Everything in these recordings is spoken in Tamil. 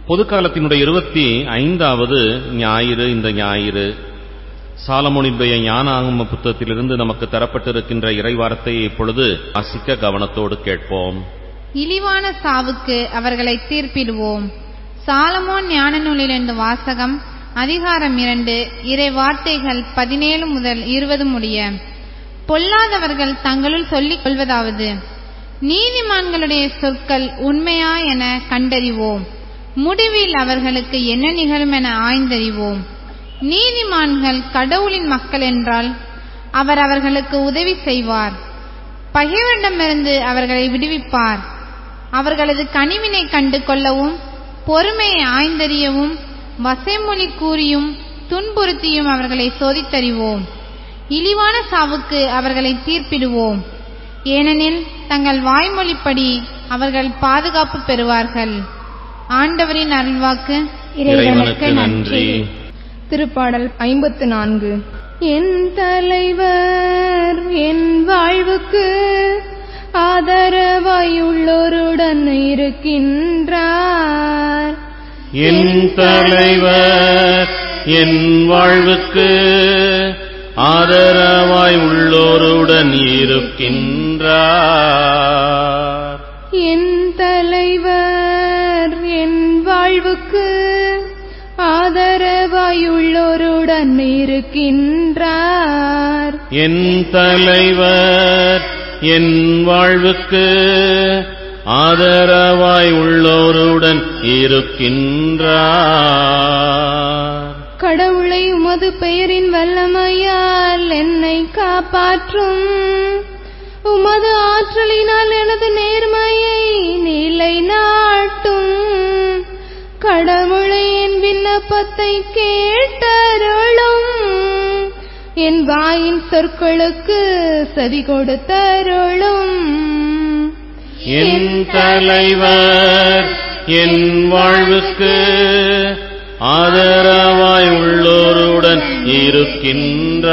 பொதுக்காலத்தினுடைய 25வது ஞாயிறு இந்த ஞாயிறு. சாலமோனுடைய ஞான ஆகம புத்தகத்திலிருந்து நமக்கு தரப்பட்டிருக்கின்ற இறைவார்த்தையை இப்பொழுது வாசிக்க கவனத்தோடு கேட்போம். இழிவான சாவுக்கு அவர்களை தீர்ப்பிடுவோம். சாலமோன் ஞான நூலிலிருந்து வாசகம். அதிகாரம் 2, இறை வார்த்தைகள் 17 முதல் 20 முடிய. பொல்லாதவர்கள் தங்களுள் சொல்லிக் கொள்வதாவது, நீதிமான்களுடைய சொற்கள் உண்மையா என கண்டறிவோம், முடிவில் அவர்களுக்கு என்ன நிகழும் என ஆய்ந்தறிவோம். நீதிமான்கள் கடவுளின் மக்கள் என்றால் அவர் அவர்களுக்கு உதவி செய்வார், பகைவரிடமிருந்து அவர்களை விடுவிப்பார். அவர்களது கனிவினை கண்டு கொள்ளவும், பொறுமையை ஆய்ந்தறியவும், வசைமொழி கூறியும் துன்புறுத்தியும் அவர்களை சோதித்தறிவோம். இழிவான சாவுக்கு அவர்களை தீர்ப்பிடுவோம், ஏனெனில் தங்கள் வாய்மொழிப்படி அவர்கள் பாதுகாப்பு பெறுவார்கள். ஆண்டவரின் அருள்வாக்கு. இறைவனுக்கு நன்றி. திருப்பாடல் 54. என் தலைவர் என் வாழ்வுக்கு ஆதரவாயுள்ளோருடன் இருக்கின்றார். என் தலைவர் என் வாழ்வுக்கு ஆதரவாய் உள்ளோருடன் இருக்கின்றார். என் தலைவர் என் வாழ்வுக்கு ஆதரவாயுள்ளோருடன் இருக்கின்றார். என் தலைவர் என் வாழ்வுக்கு ஆதரவாய் உள்ளோருடன் இருக்கின்றார். கடவுளை உமது பெயரின் வல்லமையால் என்னை காப்பாற்றும், உமது ஆற்றலினால் எனது நேர்மையை நிலைநாட்டும். கடவுளை என் விண்ணப்பத்தை கேட்டருளும், என் வாயின் சொற்களுக்கு செவி கொடுத்தருளும். என் தலைவர் என் வாழ்வுக்கு ஆதரவாய் உள்ளோருடன் இருக்கின்றார்.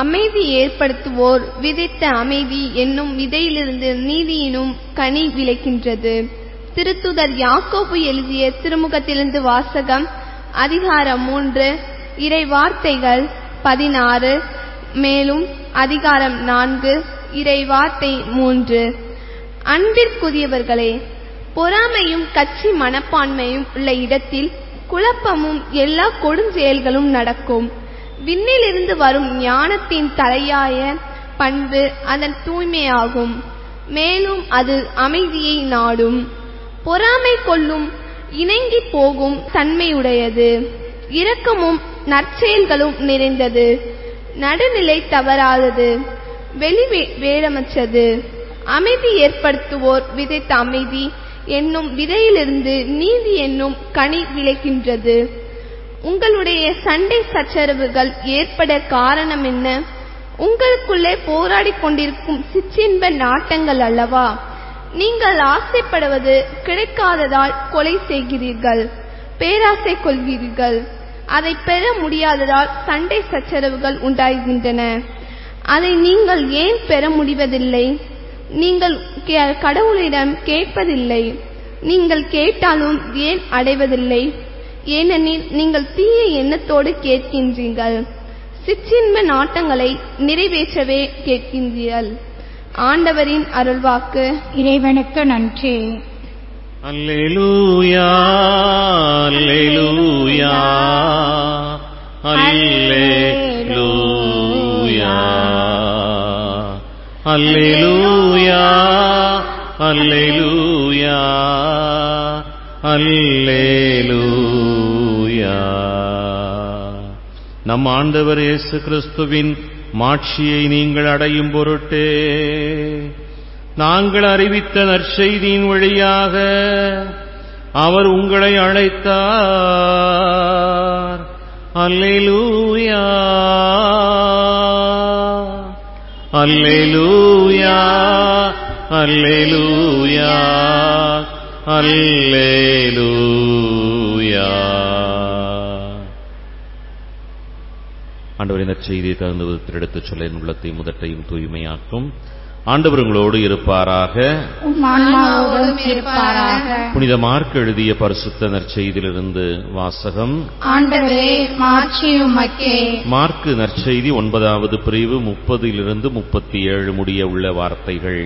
அமைதி ஏற்படுத்துவோர் விதைத்த அமைதி என்னும் விதையிலிருந்து நீதியினும் கனி விளைக்கின்றது. திருத்துதர் யாக்கோபு எழுதிய திருமுகத்திலிருந்து வாசகம். அதிகாரம் 3, இறை வார்த்தைகள் 16, மேலும் அதிகாரம் 4, இறை வார்த்தை 3. அன்பிற்குரியவர்களே, பொறாமையும் கட்சி மனப்பான்மையும் உள்ள இடத்தில் குழப்பமும் எல்லா கொடுஞ்செயல்களும் நடக்கும். விண்ணிலிருந்து வரும் ஞானத்தின் தலையாய பண்பு அதன் தூய்மையாகும், மேலும் அது அமைதியை நாடும். பொறாமை கொள்ளும் இணங்கி போகும் தன்மையுடையது, இரக்கமும் நற்செயல்களும் நிறைந்தது, நடுநிலை தவறாதது, வெளி வேடமற்றது. அமைதி ஏற்படுத்துவோர் விதைத்த அமைதி என்னும் விதையிலிருந்து நீதி என்னும் கனி விளைக்கின்றது. உங்களுடைய சண்டை சச்சரவுகள் ஏற்பட காரணம் என்ன? உங்களுக்குள்ளே போராடி கொண்டிருக்கும் சிற்றின்ப நாட்டங்கள் அல்லவா? நீங்கள் ஆசைப்படுவது கிடைக்காததால் கொலை செய்கிறீர்கள், பேராசை கொள்கிறீர்கள். அதை பெற முடியாததால் சண்டை சச்சரவுகள் உண்டாகின்றன. அதை நீங்கள் ஏன் பெற முடிவதில்லை? நீங்கள் கடவுளிடம் கேட்பதில்லை. நீங்கள் கேட்டாலும் ஏன் அடைவதில்லை? ஏனெனில் நீங்கள் தீய எண்ணத்தோடு கேட்கின்றீர்கள், சிற்றின்ப நாட்டங்களை நிறைவேற்றவே கேட்கின்றீர்கள். ஆண்டவரின் அருள்வாக்கு. இறைவனுக்கு நன்றி. அல்லேலூயா அல்லேலூயா அல்லேலூயா அல்லேலூயா அல்லேலூயா அல்லேலூயா. நம் ஆண்டவர் இயேசு கிறிஸ்துவின் மாட்சியை நீங்கள் அடையும் பொருட்டே நாங்கள் அறிவித்த நற்செய்தியின் வழியாக அவர் உங்களை அழைத்தார். அல்லேலூயா அல்லேலூயா அல்லேலூயா அல்லேலூயா. ஆண்டவரின் நற்செய்தியை தகுந்த விதத்தில் எடுத்துச் சொல்ல என் உள்ளத்தை முதட்டையும் தூய்மையாக்கும். ஆண்டவர் உங்களோடு இருப்பாராக. உம் ஆன்மாவோடும் இருப்பாராக. புனித மார்க் எழுதிய பரிசுத்த நற்செய்தியிலிருந்து வாசகம். ஆண்டவரே, மாட்சி உமக்கே. மார்க்கு நற்செய்தி 9வது பிரிவு 30 - 37 முடிய உள்ள வார்த்தைகள்.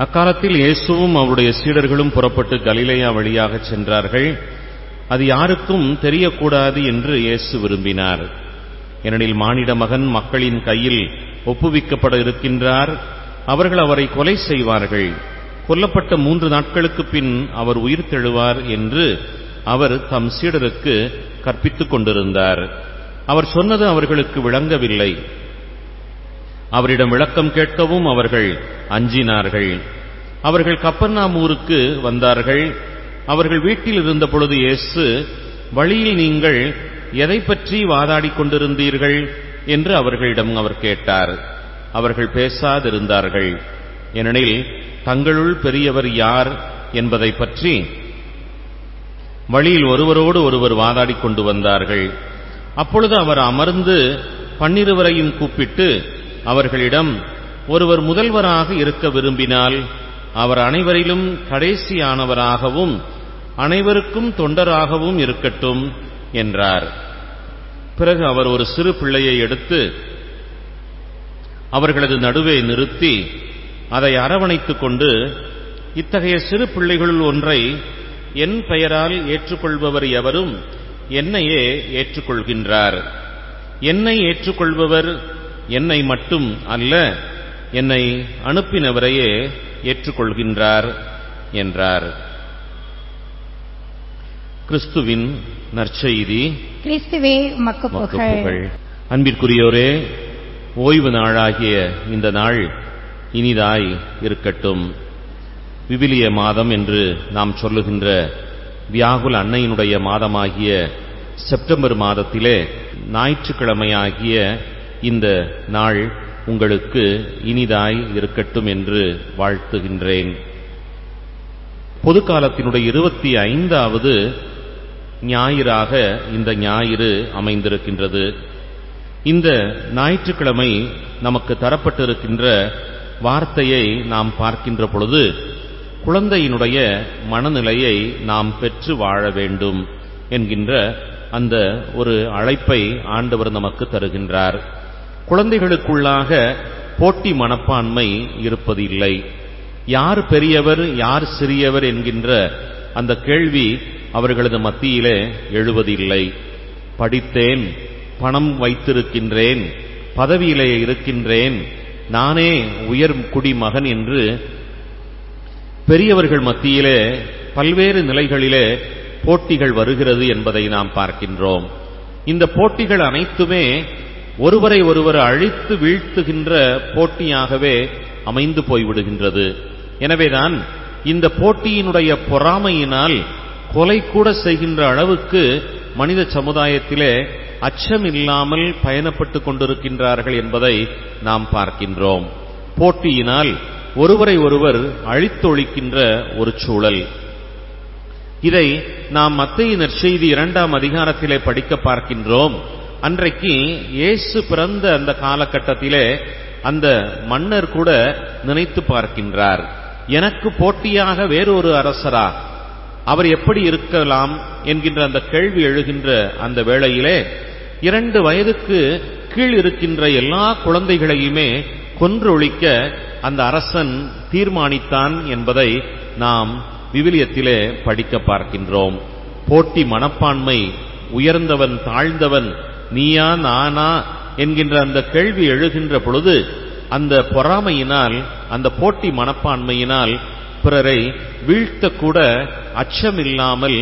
அக்காலத்தில் இயேசுவும் அவருடைய சீடர்களும் புறப்பட்டு கலிலேயா வழியாக சென்றார்கள். அது யாருக்கும் தெரியக்கூடாது என்று இயேசு விரும்பினார். ஏனெனில் மானிட மகன் மக்களின் கையில் ஒப்புவிக்கப்பட இருக்கின்றார். அவர்கள் அவரை கொலை செய்வார்கள். கொல்லப்பட்ட 3 நாட்களுக்கு பின் அவர் உயிர் தெழுவார் என்று அவர் தம் சீடருக்கு கற்பித்துக் கொண்டிருந்தார். அவர் சொன்னது அவர்களுக்கு விளங்கவில்லை. அவரிடம் விளக்கம் கேட்கவும் அவர்கள் அஞ்சினார்கள். அவர்கள் கப்பர்நாம் ஊருக்கு வந்தார்கள். அவர்கள் வீட்டில் இருந்த பொழுது இயேசு, வழியில் நீங்கள் எதை பற்றி வாதாடிக் கொண்டிருந்தீர்கள் என்று அவர்களிடம் அவர் கேட்டார். அவர்கள் பேசாதிருந்தார்கள். ஏனெனில் தங்களுள் பெரியவர் யார் என்பதை பற்றி வழியில் ஒருவரோடு ஒருவர் வாதாடிக் கொண்டு வந்தார்கள். அப்பொழுது அவர் அமர்ந்து 12 கூப்பிட்டு அவர்களிடம், ஒருவர் முதல்வராக இருக்க விரும்பினால் அவர் அனைவரிலும் கடைசியானவராகவும் அனைவருக்கும் தொண்டராகவும் இருக்கட்டும் என்றார். பிறகு அவர் ஒரு சிறு பிள்ளையை எடுத்து அவர்களது நடுவே நிறுத்தி அதை அரவணைத்துக் கொண்டு, இத்தகைய சிறு பிள்ளைகளுள் ஒன்றை என் பெயரால் ஏற்றுக்கொள்பவர் எவரும் என்னையே ஏற்றுக்கொள்கின்றார். என்னை ஏற்றுக்கொள்பவர் என்னை மட்டும் அல்ல, என்னை அனுப்பினவரையே ஏற்றுக்கொள்கின்றார் என்றார். கிறிஸ்துவின் நற்செய்தி. கிறிஸ்துவே உமக்கு புகழ். அன்பிற்குரியோரே, ஓய்வு நாளாகிய இந்த நாள் இனிதாய் இருக்கட்டும். விவிலிய மாதம் என்று நாம் சொல்லுகின்ற வியாகுல அன்னையினுடைய மாதமாகிய செப்டம்பர் மாதத்திலே ஞாயிற்றுக்கிழமையாகிய இந்த நாள் உங்களுக்கு இனிதாய் இருக்கட்டும் என்று வாழ்த்துகின்றேன். பொதுக்காலத்தினுடைய 25வது ஞாயிறாக இந்த ஞாயிறு அமைந்திருக்கின்றது. இந்த ஞாயிற்றுக்கிழமை நமக்கு தரப்பட்டிருக்கின்ற வார்த்தையை நாம் பார்க்கின்ற பொழுது, குழந்தையினுடைய மனநிலையை நாம் பெற்று வாழ வேண்டும் என்கின்ற அந்த ஒரு அழைப்பை ஆண்டவர் நமக்கு தருகின்றார். குழந்தைகளுக்குள்ளாக போட்டி மனப்பான்மை இருப்பதில்லை. யார் பெரியவர் யார் சிறியவர் என்கின்ற அந்த கேள்வி அவர்களது மத்தியிலே எழுவதில்லை. படித்தேன், பணம் வைத்திருக்கின்றேன், பதவியிலே இருக்கின்றேன், நானே உயர் குடிமகன் என்று பெரியவர்கள் மத்தியிலே பல்வேறு நிலைகளிலே போட்டிகள் வருகிறது என்பதை நாம் பார்க்கின்றோம். இந்த போட்டிகள் அனைத்துமே ஒருவரை ஒருவர் அழித்து வீழ்த்துகின்ற போட்டியாகவே அமைந்து போய்விடுகின்றது. எனவேதான் இந்த போட்டியினுடைய பொறாமையினால் கொலை கூட செய்கின்ற அளவுக்கு மனித சமுதாயத்திலே அச்சமில்லாமல் பயணப்பட்டுக் கொண்டிருக்கின்றார்கள் என்பதை நாம் பார்க்கின்றோம். போட்டியினால் ஒருவரை ஒருவர் அழித்தொழிக்கின்ற ஒரு சூழல். இதை நாம் மத்தேயு நற்செய்தி 2ஆம் அதிகாரத்திலே படிக்க பார்க்கின்றோம். அன்றைக்கு இயேசு பிறந்த அந்த காலகட்டத்திலே அந்த மன்னர் கூட நினைத்து பார்க்கின்றார், எனக்கு போட்டியாக வேறொரு அரசரா, அவர் எப்படி இருக்கலாம் என்கின்ற அந்த கேள்வி எழுகின்ற அந்த வேளையிலே 2 வயதுக்கு கீழ் இருக்கின்ற எல்லா குழந்தைகளையுமே கொன்றொழிக்க அந்த அரசன் தீர்மானித்தான் என்பதை நாம் விவிலியத்திலே படிக்க பார்க்கின்றோம். போட்டி மனப்பான்மை, உயர்ந்தவன் தாழ்ந்தவன், நீயா நானா என்கின்ற அந்த கேள்வி எழுகின்ற பொழுது அந்த பொறாமையினால், அந்த போட்டி மனப்பான்மையினால் பிறரை வீழ்த்தக்கூட அச்சமில்லாமல்,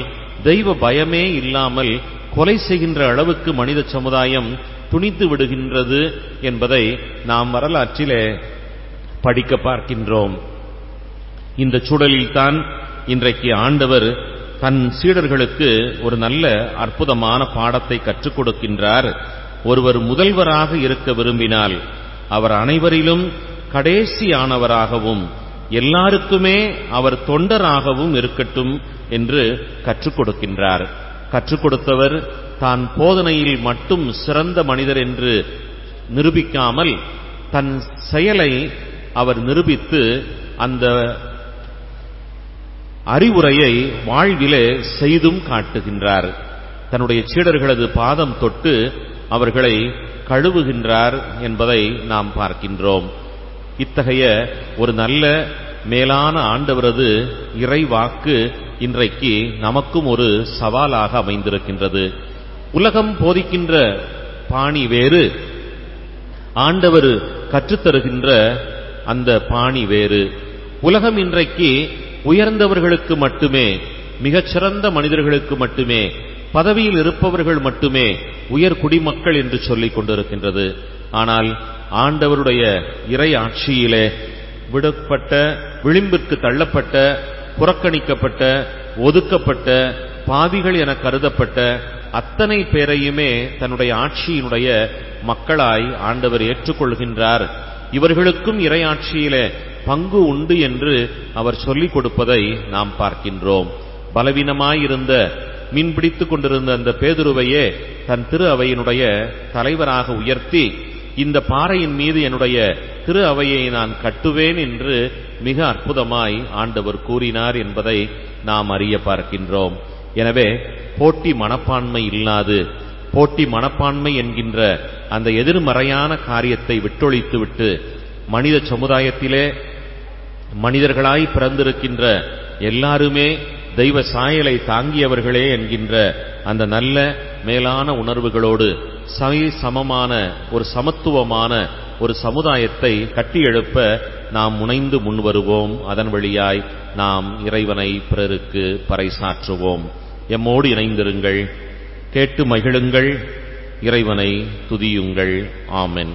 தெய்வ பயமே இல்லாமல் கொலை செய்கின்ற அளவுக்கு மனித சமுதாயம் துணித்து விடுகின்றது என்பதை நாம் வரலாற்றிலே படிக்க பார்க்கின்றோம். இந்த சூழலில்தான் இன்றைக்கு ஆண்டவர் தன் சீடர்களுக்கு ஒரு நல்ல அற்புதமான பாடத்தை கற்றுக் கொடுக்கின்றார். ஒருவர் முதல்வராக இருக்க விரும்பினால் அவர் அனைவரிலும் கடைசியானவராகவும் எல்லாருக்குமே அவர் தொண்டராகவும் இருக்கட்டும் என்று கற்றுக் கொடுக்கின்றார். கற்றுக் கொடுத்தவர் தான் போதனையில் மட்டும் சிறந்த மனிதர் என்று நிரூபிக்காமல் தன் செயலை அவர் நிரூபித்து அந்த அறிவுரையை வாழ்விலே செய்தும் காட்டுகின்றார். தன்னுடைய சீடர்களது பாதம் தொட்டு அவர்களை கழுவுகின்றார் என்பதை நாம் பார்க்கின்றோம். இத்தகைய ஒரு நல்ல மேலான ஆண்டவரது இறைவாக்கு இன்றைக்கு நமக்கும் ஒரு சவாலாக அமைந்திருக்கின்றது. உலகம் போதிக்கின்ற பாணி வேறு, ஆண்டவர் கற்றுத்தருகின்ற அந்த பாணி வேறு. உலகம் இன்றைக்கு உயர்ந்தவர்களுக்கு மட்டுமே, மிகச்சிறந்த மனிதர்களுக்கு மட்டுமே, பதவியில் இருப்பவர்கள் மட்டுமே உயர் குடிமக்கள் என்று சொல்லிக் கொண்டிருக்கின்றது. ஆனால் ஆண்டவருடைய இறை ஆட்சியிலே விடப்பட்ட, விளிம்பிற்கு தள்ளப்பட்ட, புறக்கணிக்கப்பட்ட, ஒதுக்கப்பட்ட, பாவிகள் என கருதப்பட்ட அத்தனை பேரையுமே தன்னுடைய ஆட்சியினுடைய மக்களாய் ஆண்டவர் ஏற்றுக்கொள்கின்றார். இவர்களுக்கும் இறை ஆட்சியிலே பங்கு உண்டு என்று அவர் சொல்லிக் கொடுப்பதை நாம் பார்க்கின்றோம். பலவீனமாயிருந்த, மீன்பிடித்துக் கொண்டிருந்த அந்த பேதுருவையே தன் திரு அவையினுடைய தலைவராக உயர்த்தி, இந்த பாறையின் மீது என்னுடைய திரு அவையை நான் கட்டுவேன் என்று மிக அற்புதமாய் ஆண்டவர் கூறினார் என்பதை நாம் அறிய பார்க்கின்றோம். எனவே போட்டி மனப்பான்மை இல்லாது, போட்டி மனப்பான்மை என்கின்ற அந்த எதிர்மறையான காரியத்தை விட்டொழித்துவிட்டு, மனித சமுதாயத்திலே மனிதர்களாய் பிறந்திருக்கின்ற எல்லாருமே தெய்வ சாயலை தாங்கியவர்களே என்கின்ற அந்த நல்ல மேலான உணர்வுகளோடு சமமான ஒரு சமத்துவமான ஒரு சமுதாயத்தை கட்டியெழுப்ப நாம் முனைந்து முன்வருவோம். அதன் வழியாய் நாம் இறைவனை பிறருக்கு பறைசாற்றுவோம். எம்மோடு இணைந்திருங்கள், கேட்டு மகிழுங்கள், இறைவனை துதியுங்கள். ஆமென்.